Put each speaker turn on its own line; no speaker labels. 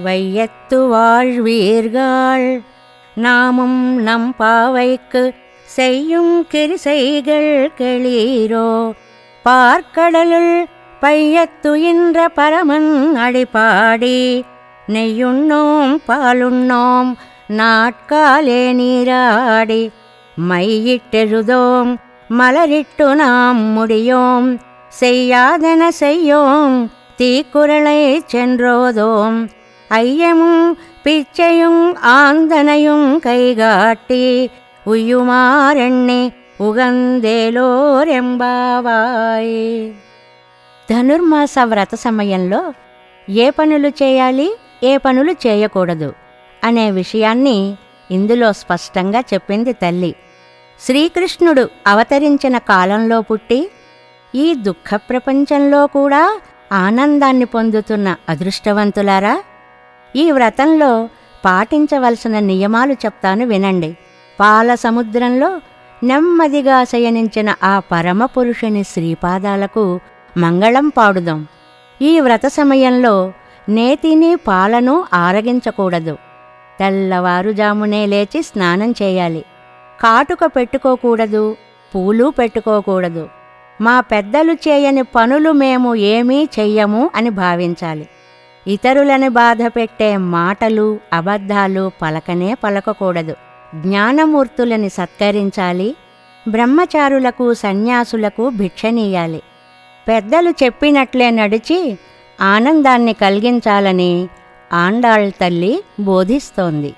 வையத்து வாழ்வீர்கள் நாமும் நம் பாவைக்கு செய்யும் கிரிசைகள் கெளீரோ. பார்க்கடலுள் பையத்துயின்ற பரமன் அடிபாடி நெய்யுண்ணோம் பாலுண்ணோம் நாட்காலே நீராடி மையிட்டெழுதோம் மலரிட்டு நாம் முடியோம் செய்யாதன செய்யோம் தீக்குறளை சென்றோதோம் ஐயமும் பிச்சையும் ஆந்தனையும் கைகாட்டி ఉయ్యుమారెణ్ణి ఉగందేలోరెంబావాయ్. ధనుర్మాస వ్రత సమయంలో ఏ పనులు చేయాలి, ఏ పనులు చేయకూడదు అనే విషయాన్ని ఇందులో స్పష్టంగా చెప్పింది తల్లి. శ్రీకృష్ణుడు అవతరించిన కాలంలో పుట్టి ఈ దుఃఖ ప్రపంచంలో కూడా ఆనందాన్ని పొందుతున్న అదృష్టవంతులారా, ఈ వ్రతంలో పాటించవలసిన నియమాలు చెప్తాను వినండి. పాల సముద్రంలో నెమ్మదిగా శయనించిన ఆ పరమపురుషుని శ్రీపాదాలకు మంగళం పాడుదాం. ఈ వ్రత సమయంలో నేతిని పాలను ఆరగించకూడదు. తెల్లవారుజామునే లేచి స్నానం చేయాలి. కాటుక పెట్టుకోకూడదు, పూలు పెట్టుకోకూడదు. మా పెద్దలు చేయని పనులు మేము ఏమీ చెయ్యము అని భావించాలి. ఇతరులని బాధపెట్టే మాటలు, అబద్ధాలు పలకనే పలకకూడదు. జ్ఞానమూర్తులని సత్కరించాలి. బ్రహ్మచారులకు సన్యాసులకు భిక్షనీయాలి. పెద్దలు చెప్పినట్లే నడిచి ఆనందాన్ని కలిగించాలని ఆండాళ్ తల్లి బోధిస్తోంది.